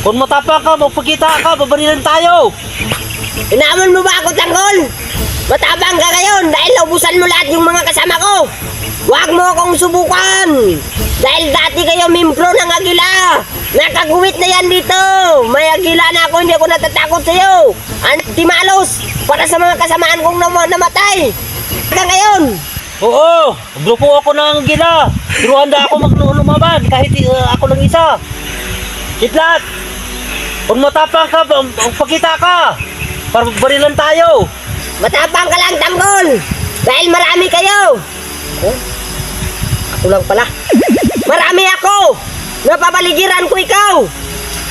Kung matapang ka, magpakita ka, babarilan tayo. Inaamon mo ba ako, Tanggol? Matapang ka ngayon dahil naubusan mo lahat yung mga kasama ko. Huwag mo akong subukan. Dahil dati kayo membro ng Agila. Nakaguwit na yan dito. May Agila na ako, hindi ako natatakot sa'yo. Antimalos para sa mga kasamaan kong namatay. Hanggang ngayon. Oo, grupo ako ng Gila. Pero handa ako lumaban kahit ako lang isa. Kidlat, kung matapang ka, magpakita ka. Para barilan tayo. Matapang ka lang, Tanggol. Dahil marami kayo. Ako lang pala. Marami ako. Napapaligiran ko ikaw.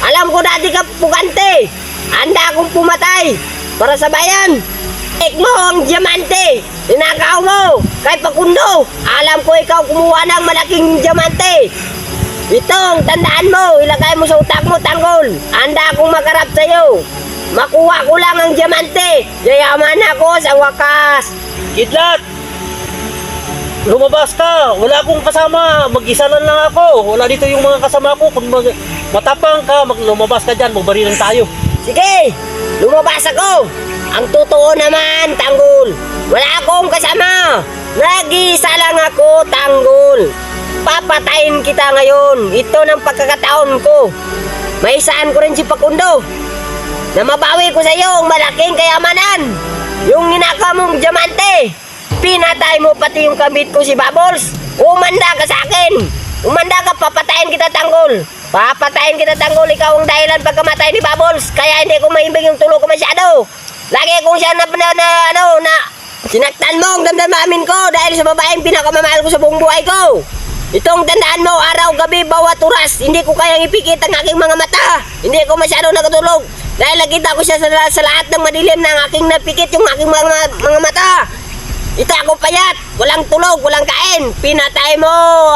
Alam ko dati ka pugante. Handa akong pumatay para sa bayan. Ik mo ang diamante. Ninakaw mo. Kay Pakundo. Alam ko ikaw kumuha ng malaking diamante. Itong tandaan mo. Ilagay mo sa utak mo, Tanggol. Handa akong makarap sa'yo. Makuha ko lang ang diamante. Yayaman ako sa wakas. Kidlat, lumabas ka. Wala akong kasama. Mag-isa lang ako. Wala dito yung mga kasama ko. Kung matapang ka, lumabas ka dyan. Magbarilan tayo. Sige, lumabas ako. Ang totoo naman, Tanggol. Wala akong kasama. Nag-isa lang ako, Tanggol. Papatayin kita ngayon. Ito ng pagkakataon ko. May saan ko rin si Pakundo. Na mabawi ko sa iyo ang malaking kayamanan. Yung ninakaw mong diamante. Pinatay mo pati yung kabit ko si Bubbles. Umanda ka sa akin. Umanda ka, papatayin kita, Tanggol. Papatayin kita, Tanggol. Ikaw ang dahilan pagkamatay ni Bubbles. Kaya hindi ko maimbig yung tulog ko masyado. Lagi kong siya na sinaktan mo ang damdamin ko dahil sa babaeng pinakamamahal ko sa buong buhay ko. Itong tandaan mo, araw-gabi, bawat oras, hindi ko kayang ipikit ang aking mga mata. Hindi ko masyado nakatulog. Dahil nakita ko siya sa lahat ng madilim ng aking napikit yung aking mga mata. Ito ako payat, walang tulog, walang kain. Pinatay mo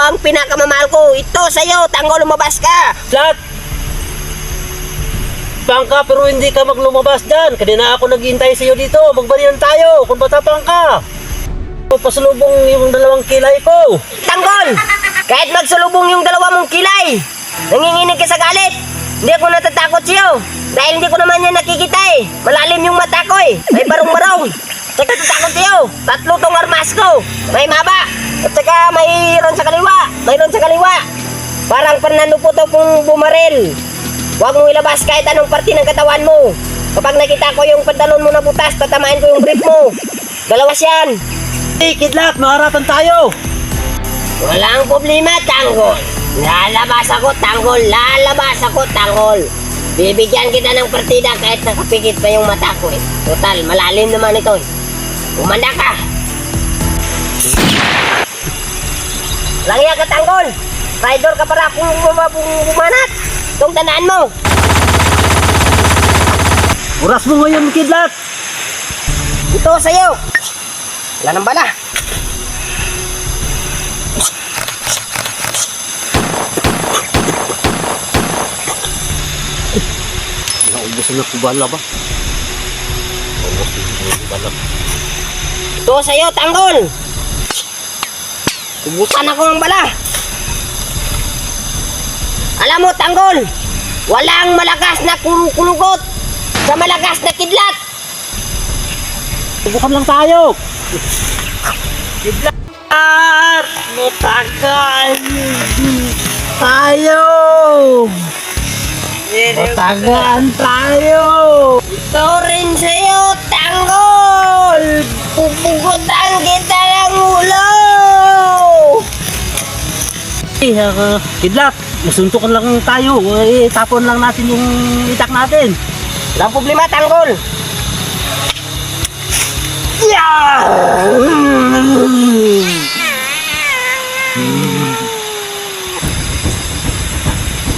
ang pinakamamahal ko. Ito sa'yo, Tanggol, lumabas ka. Flat! Bangka pero hindi ka maglumabas dyan. Kanina ako naghihintay sa iyo dito. Magbarilan tayo kung matapang ka. Pasalubong yung dalawang kilay ko. Tanggol! Kahit magsalubong yung dalawa mong kilay, nanginginig ka sa galit. Hindi ako natatakot sa'yo. Dahil hindi ko naman yan nakikita eh. Malalim yung mata ko eh. May barong-barong. Saka natatakot sa'yo. 3 tong armas ko. May maba. At saka mayroon sa kaliwa. Mayroon sa kaliwa. Parang pananuputo kong bumaril. Huwag mong ilabas kahit anong parte ng katawan mo. Kapag nakita ko yung pantalon mo na butas, tatamain ko yung brief mo. Dalawas yan. Hey, Kidlat, maharatan tayo. Walang problema, Tanggol. Lalabas ako, Tanggol. Lalabas ako, Tanggol. Bibigyan kita ng partida kahit nakapikit pa yung mata ko eh. Total, malalim naman ito eh. Umanda ka. Langya ka, Tanggol. Rider ka para kung bumanat. Itong tandaan mo. Oras mo ngayon, Kidlat. Ito sa'yo. Wala nang bala. Naubusan na ko bala ba? Naubusan na ko bala. Ito sa'yo, Tanggol. Ubusan ako ng bala. Alam mo, Tanggol, walang malakas na kulugot sa malakas na kidlat. Subukan lang tayo. Kidlat! Matagal tayo! Matagaan tayo! Ito rin sa'yo, Tanggol. Pupugutan kita ng ulo. Kidlat, masuntukan lang tayo. Tapon lang natin yung itak natin. Walang problema, Tanggol. Yeah!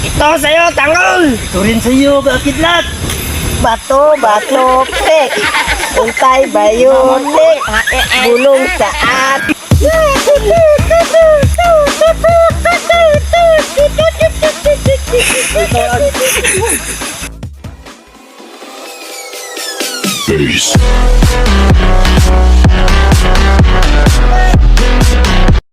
Ito sa'yo, Tanggol. Ito rin sa'yo, Kidlat. Bato, pek. Untay, bayotek. Bulong sa at.